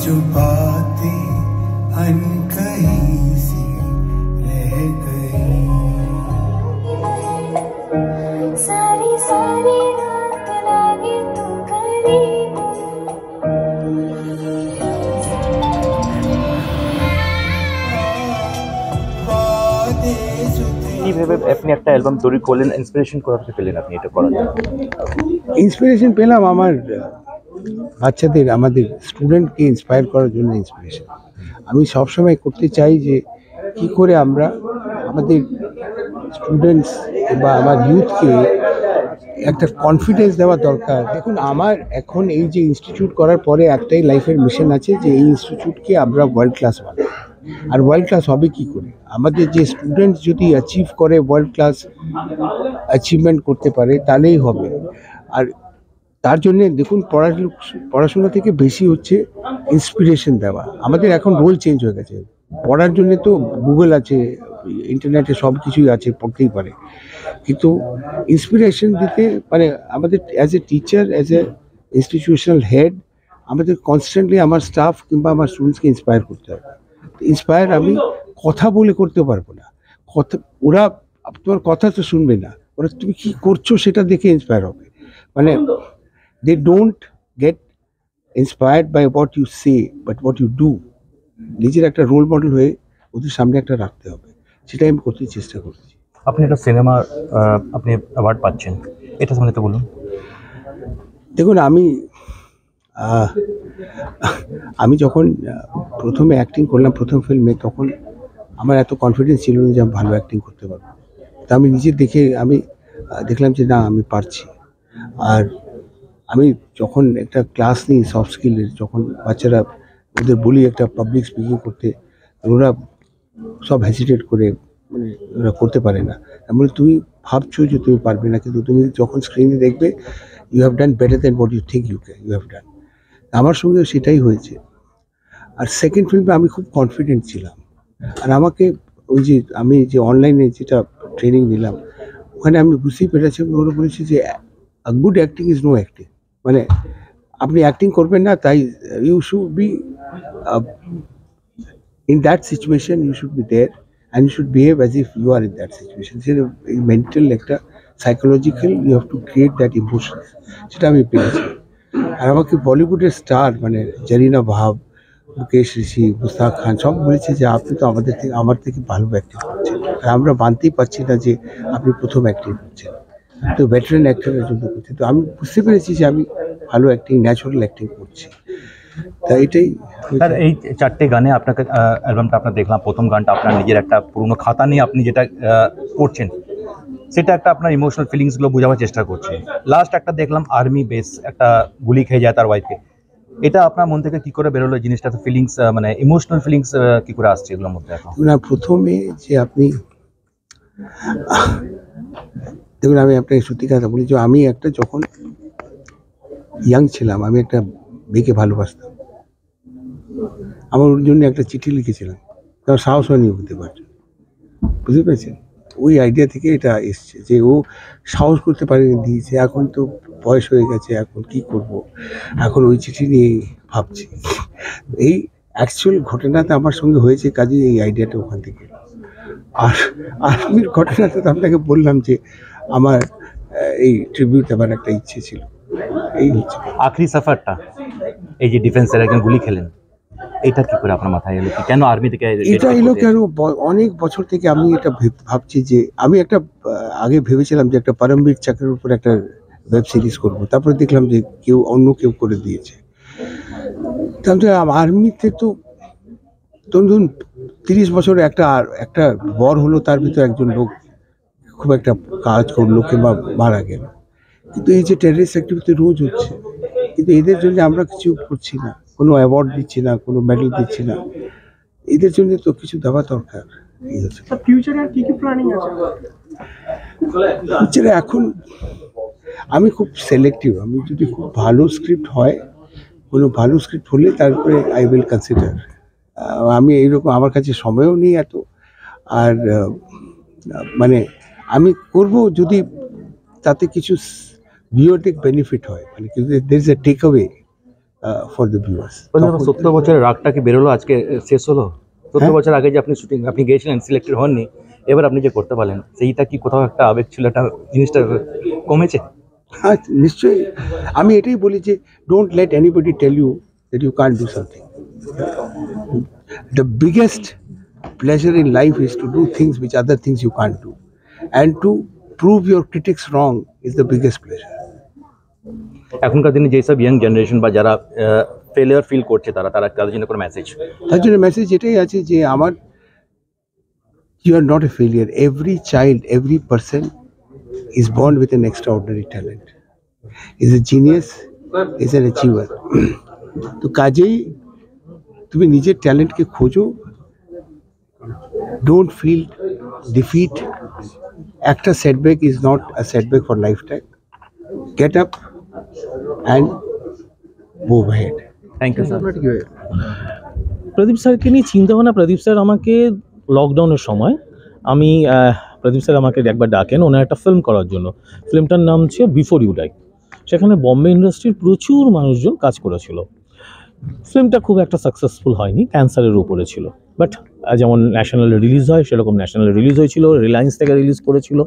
जो बातें अनकही सी रह गई, सारी सारी रात लागे तू करीब। কিভাবে আপনি একটা অ্যালবাম তৈরি করলেন, ইন্সপিরেশন কোথা থেকে পেলেন আপনি এটা করার জন্য? ইন্সপিরেশন পেলাম আমার বাচ্চাদের, আমাদের স্টুডেন্টকে ইন্সপায়ার করার জন্য ইন্সপিরেশন। আমি সবসময় করতে চাই যে কি করে আমরা আমাদের স্টুডেন্টস বা আমার ইউথকে একটা কনফিডেন্স দেওয়া দরকার। দেখুন, আমার এখন এই যে ইনস্টিটিউট করার পরে একটাই লাইফের মিশন আছে যে এই ইনস্টিটিউটকে আমরা ওয়ার্ল্ড ক্লাস বানাবো। আর ওয়ার্ল্ড ক্লাস হবে কি করে? আমাদের যে স্টুডেন্টস যদি অ্যাচিভ করে, ওয়ার্ল্ড ক্লাস অ্যাচিভমেন্ট করতে পারে, তাহলেই হবে। আর তার জন্যে দেখুন, পড়াশোনা থেকে বেশি হচ্ছে ইন্সপিরেশন দেওয়া। আমাদের এখন রোল চেঞ্জ হয়ে গেছে। পড়ার জন্যে তো গুগল আছে, ইন্টারনেটে সব কিছুই আছে, পড়তেই পারে, কিন্তু ইন্সপিরেশন দিতে মানে আমাদের as a teacher, as a institutional head, আমাদের কনস্ট্যান্টলি আমার স্টাফ কিংবা আমার স্টুডেন্টসকে ইন্সপায়ার করতে হবে। ইন্সপায়ার আমি কথা বলে করতে পারবো না। কথা ওরা তোমার কথা তো শুনবে না, ওরা তুমি কী করছো সেটা দেখে ইন্সপায়ার হবে। মানে they don't get inspired by what you say but what you do। নিজের একটা রোল মডেল হয়ে ওদের সামনে একটা রাখতে হবে, সেটাই আমি করতে চেষ্টা করছি। আপনি একটা সিনেমা আপনি অ্যাওয়ার্ড পাচ্ছেন, এটা সম্বন্ধে বলুন। দেখুন, আমি যখন প্রথমে অ্যাক্টিং করলাম প্রথম ফিল্মে, তখন আমার এত কনফিডেন্স ছিল না যে আমি ভালো অ্যাক্টিং করতে পারবো। তা আমি নিজে আমি দেখলাম যে না, আমি পারছি। আর আমি যখন একটা ক্লাস নিই সফট স্কিলের, যখন বাচ্চারা ওদের বলি একটা পাবলিক স্পিকিং করতে, ওরা সব হেজিটেট করে, মানে ওরা করতে পারে না। এমন তুমি ভাবছো যে তুমি পারবে না, কিন্তু তুমি যখন স্ক্রিনে দেখবে you have done better than what you think you have done. আমার সঙ্গে সেটাই হয়েছে। আর সেকেন্ড ফিল্মে আমি খুব কনফিডেন্ট ছিলাম। আর আমাকে ওই যে আমি যে অনলাইনে যেটা ট্রেনিং নিলাম, ওখানে আমি বুঝতেই পেরেছি, ওরা বলেছি যে good acting is no acting. মানে আপনি অ্যাক্টিং করবেন না, তাই you should be in that situation, you should be there and you should behave as if you are in that situation. সেটা মেন্টাল একটা psychological, you have to create that emotion, সেটা আমি পেয়েছি। আর আমাকে বলিউডের স্টার মানে জারিনা ভাব, মুকেশ ঋষি, মুস্তাক খান সব বলেছে যে আপনি তো আমার থেকে ভালো অ্যাক্টিং করছেন। আর আমরা মানতেই পারছি না যে আপনি প্রথম অ্যাক্টিং করছেন, তো ভেটারেন অ্যাক্টরের জন্য করছি। তো আমি বুঝতে পেরেছি যে আমি ভালো অ্যাক্টিং, ন্যাচারাল অ্যাক্টিং করছি। তা এটাই। স্যার, এই 4টে গানে আপনাকে অ্যালবামটা আপনার দেখলাম, প্রথম গানটা আপনার নিজের একটা পুরনো খাতা নিয়ে আপনি যেটা করছেন, সেটা একটা আপনার ইমোশনাল ফিলিংসগুলো বোঝাবার চেষ্টা করছেন। লাস্ট একটা দেখলাম আর্মি বেস, একটা গুলি খেয়ে যায় তার ওয়াইফকে, এটা আপনার মন থেকে কি করে বেরোলো জিনিসটা? তো ফিলিংস মানে ইমোশনাল ফিলিংস কি করে আসছে এগুলোর মধ্যে এখন? না, প্রথমে যে আপনি দেখুন, আমি আপনাকে সত্যি কথা বলি যে আমি একটা যখন ইয়াং ছিলাম, আমি একটা মেয়েকে ভালোবাসতাম। আমার ওর জন্য একটা চিঠি লিখেছিলাম, তার সাহস হয়নি বলতে পারছে, বুঝতে পেরেছেন? ওই আইডিয়া থেকে এটা এসছে যে ও সাহস করতে পারেনি, দিয়েছে। এখন তো বয়স হয়ে গেছে, এখন কি করব, এখন ওই চিঠি নিয়ে ভাবছি। এই অ্যাকচুয়াল ঘটনাটা আমার সঙ্গে হয়েছে, কাজে এই আইডিয়াটা ওখান থেকে। আর আর্মির ঘটনাটা তো আপনাকে বললাম যে আমার এই ট্রিবিউট দেওয়ার একটা ইচ্ছে ছিল। এই আখরি সাফারটা, এই যে ডিফেন্সের একজন গুলি খেলেন, এটা কি করে আপনার মাথায় এলো? কেন আর্মি থেকে এটা এলো? কেন অনেক বছর থেকে আমি এটা ভাবছি যে আমি একটা আগে ভেবেছিলাম যে একটা পরমবীর চক্রের উপর একটা ওয়েব সিরিজ করবো, তারপরে দেখলাম যে অন্য কেউ করে দিয়েছে। তাহলে আর্মিতে তো ধরুন 30 বছরে একটা বর হলো, তার ভিতরে একজন লোক খুব একটা কাজ করলো কিংবা মারা গেল। কিন্তু এই যে টেররিস্ট অ্যাক্টিভিটি রোজ হচ্ছে, কিন্তু এদের জন্য আমরা কিছু করছি না, কোনো অ্যাওয়ার্ড দিচ্ছি না, কোনো মেডেল দিচ্ছি না। এদের জন্য তো কিছু দেওয়া দরকার। এই হচ্ছে ফিউচারে আর কি প্ল্যানিং আছে? ফিউচারে এখন আমি খুব সিলেক্টিভ। আমি যদি খুব ভালো স্ক্রিপ্ট হয়, কোনো ভালো স্ক্রিপ্ট হলে তারপরে আই উইল কনসিডার। আমি এইরকম, আমার কাছে সময়ও নেই এত। আর মানে আমি করব যদি তাতে কিছু বিওটিক বেনিফিট হয়, মানে কিন্তু there is a takeaway, for the viewers. 70 বছরের রাগটা কি বেরোলো আজকে, শেষ হলো? 70 বছর আগে যে আপনি শুটিং আপনি গিয়েছিলেন, সিলেক্টেড হননি, এবার আপনি যে করতে পারলেন, সেইটা কি কোথাও একটা আবেগ ছিল, একটা জিনিসটা কমেছে? হ্যাঁ নিশ্চয়ই, আমি এটাই বলি যে don't let anybody tell you that you can't do something. The biggest pleasure in life is to do things which other things you can't do, and to prove your critics wrong is the biggest pleasure. এখনকার দিনে যেসব young generation বা যারা failure feel করছে, তাদের জন্য কোনো message? তার জন্য মেসেজ এটাই আছে যে আমার, you are not a failure. Every child, every person is born with an extraordinary talent, is a genius, is an achiever. তো কাজেই তুমি নিজের ট্যালেন্টকে খোঁজো, don't feel defeat. একটা setback is not a setback for lifetime. Get up and move ahead. Thank you sir. Pradeep স্যারকে নিয়ে চিন্তা ভাবনা, প্রদীপ স্যার আমাকে লকডাউনের সময় প্রদীপ স্যার আমাকে একবার ডাকেন ওনার একটা ফিল্ম করার জন্য। ফিল্মটার নাম ছিল বিফোর ইউ ডাই। সেখানে বম্বে ইন্ডাস্ট্রির প্রচুর মানুষজন কাজ করেছিল। ফিল্মটা খুব একটা সাকসেসফুল হয়নি, ক্যান্সারের উপরে ছিল। বাট যেমন ন্যাশনাল রিলিজ হয় সেরকম ন্যাশনাল রিলিজ হয়েছিল, রিলায়েন্স থেকে রিলিজ করেছিল।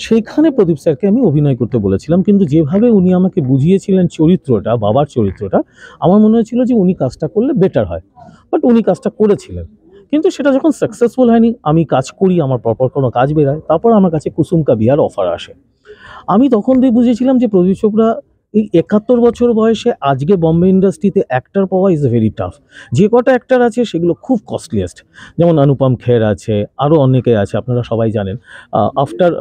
সেইখানে প্রদীপ স্যারকে আমি অভিনয় করতে বলেছিলাম, কিন্তু যেভাবে উনি আমাকে বুঝিয়েছিলেন চরিত্রটা, বাবার চরিত্রটা, আমার মনে হয়েছিল যে উনি কাজটা করলে বেটার হয়। বাট উনি কাজটা করেছিলেন, কিন্তু সেটা যখন সাকসেসফুল হয়নি, আমি কাজ করি, আমার পরপর কোনো কাজ বেরোয়, তারপর আমার কাছে কুসুম কা বিয়ার অফার আসে। আমি তখন দিয়ে বুঝেছিলাম যে প্রদীপ চোপড়া এই 71 বছর বয়সে আজকে বম্বে ইন্ডাস্ট্রিতে অ্যাক্টর পাওয়া ইজ ভেরি টাফ। যে কটা অ্যাক্টর আছে সেগুলো খুব কস্টলিয়েস্ট, যেমন অনুপম খের আছে, আরও অনেকে আছে, আপনারা সবাই জানেন। আফটার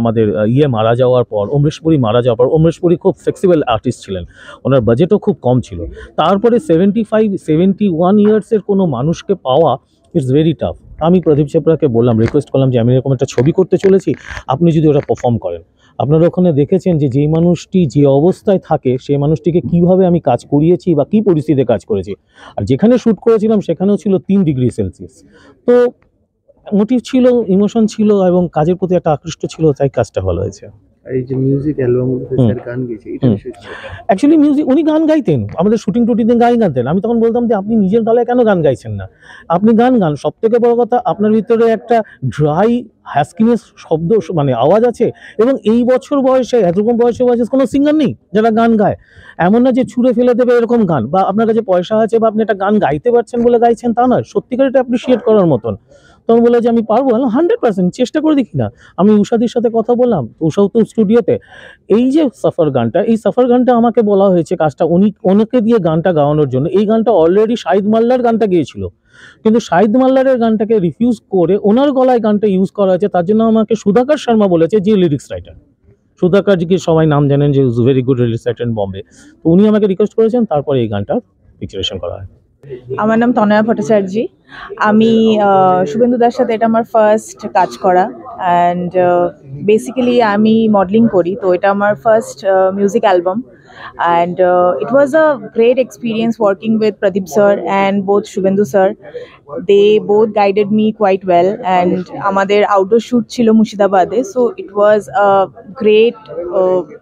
আমাদের মারা যাওয়ার পর, অমরেশ পুরী মারা যাওয়ার পর, অমরেশ পুরী খুব ফ্লেক্সিবল আর্টিস্ট ছিলেন, ওনার বাজেটও খুব কম ছিল। তারপরে 75-71 ইয়ার্সের কোনো মানুষকে পাওয়া ইটস ভেরি টাফ। আমি প্রদীপ চোপড়াকে বললাম, রিকোয়েস্ট করলাম যে আমি এরকম একটা ছবি করতে চলেছি, আপনি যদি ওটা পারফর্ম করেন। আপনারা ওখানে দেখেছেন যে যেই মানুষটি যে অবস্থায় থাকে সেই মানুষটিকে কিভাবে আমি কাজ করিয়েছি বা কী পরিস্থিতিতে কাজ করেছি। আর যেখানে শ্যুট করেছিলাম সেখানেও ছিল 3 ডিগ্রি সেলসিয়াস। তো মোটিভ ছিল, ইমোশন ছিল এবং কাজের প্রতি একটা আকৃষ্ট ছিল, তাই কাজটা ভালো হয়েছে। এই যে মিউজিক অ্যালবামগুলোতে স্যার গান গেয়েছে, এটা বিষয় ছিল। অ্যাকচুয়ালি মিউজিক উনি গান গাইতেন, আমাদের শুটিং টুটিংতে গান গাইতেন। আমি তখন বলতাম যে আপনি নিজের গলায় কেন গান গাইছেন না, আপনি গান গান। সব থেকে বড় কথা, আপনার ভিতরে একটা ড্রাই হ্যাস্কিনেস শব্দ মানে আওয়াজ আছে, এবং এই বছর বয়সে, এতরকম বয়সে কোনো সিঙ্গার নেই যারা গান গায়। এমন না যে ছুঁড়ে ফেলে দেবে এরকম গান, বা আপনার কাছে পয়সা আছে বা আপনি একটা গান গাইতে পারছেন বলে গাইছেন তা নয়, সত্যিকার এটা অ্যাপ্রিসিয়েট করার মতন। তখন বলে যে আমি পারবো, 100% চেষ্টা করে দেখি না। আমি উষাদির সাথে কথা বললাম, উষাও তো স্টুডিওতে। এই যে সফর গানটা, এই সফর গানটা আমাকে বলা হয়েছে কাজটা অনেকে দিয়ে গানটা গাওয়ানোর জন্য। এই গানটা অলরেডি শাহিদ মাল্লার গানটা গিয়েছিল, কিন্তু শাহিদ মাল্লারের গানটাকে রিফিউজ করে ওনার গলায় গানটা ইউজ করা হয়েছে। তার জন্য আমাকে সুধাকর শর্মা বলেছে, যে লিরিক্স রাইটার। সুধাকর জিকে সবাই নাম জানেন, যে is very good lyrics writer in Bombay. তো উনি আমাকে রিকোয়েস্ট করেছেন, তারপরে এই গানটা পিকচারেশন করা হয়। আমার নাম তনয়া ভট্টাচার্য। আমি শুভেন্দু দার সাথে এটা আমার ফার্স্ট কাজ করা, অ্যান্ড বেসিক্যালি আমি মডেলিং করি, তো এটা আমার first music album. And it was a great experience working with Pradeep sir and both Shubhendu sir. They both guided me quite well, and amader outdoor shoot chilo Murshidabade, so it was a great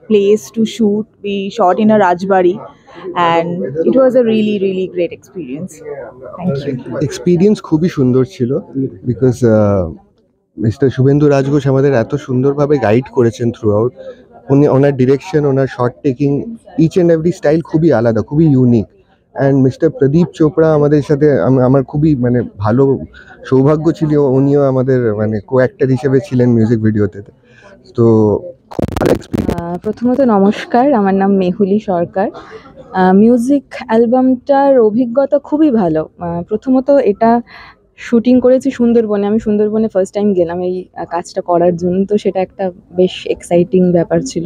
place to shoot. We shot in a Rajbari, and it was a really, really great experience. Thank you. Experience খুবই সুন্দর ছিল, because mister Suvendu রাজঘোষ আমাদের এত সুন্দরভাবে guide করেছেন throughout. উনি ওনার direction, ওনার shot taking, each and every style খুবই আলাদা, খুবই unique. And mister Pradeep Chopra আমাদের সাথে, আমার খুবই মানে ভালো সৌভাগ্য ছিল, উনিও আমাদের মানে কো অ্যাক্টর হিসেবে ছিলেন মিউজিক ভিডিওতে। তো খুব ভালো এক্সপিরিয়েন্স। প্রথমত নমস্কার, আমার নাম মেহুলি সরকার। মিউজিক অ্যালবামটার অভিজ্ঞতা খুবই ভালো। প্রথমত এটা শুটিং করেছি সুন্দরবনে। আমি সুন্দরবনে ফার্স্ট টাইম গেলাম এই কাজটা করার জন্য, তো সেটা একটা বেশ এক্সাইটিং ব্যাপার ছিল।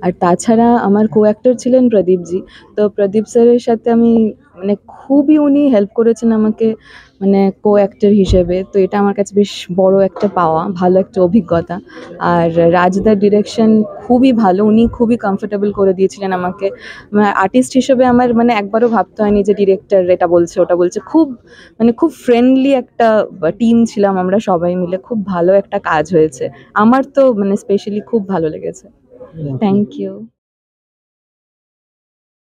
আর তাছাড়া আমার কো অ্যাক্টর ছিলেন প্রদীপজি। তো প্রদীপ স্যারের সাথে আমি মানে খুবই, উনি হেল্প করেছেন আমাকে মানে কো অ্যাক্টর হিসেবে। তো এটা আমার কাছে বেশ বড় একটা পাওয়া, ভালো একটা অভিজ্ঞতা। আর রাজদার ডিরেকশন খুবই ভালো, উনি খুবই কমফোর্টেবল করে দিয়েছিলেন আমাকে। আর্টিস্ট হিসেবে আমার মানে একবারও ভাবতে হয়নি যে ডিরেক্টর এটা বলছে ওটা বলছে। খুব মানে খুব ফ্রেন্ডলি একটা টিম ছিলাম আমরা সবাই মিলে, খুব ভালো একটা কাজ হয়েছে। আমার তো মানে স্পেশালি খুব ভালো লেগেছে। Thank you.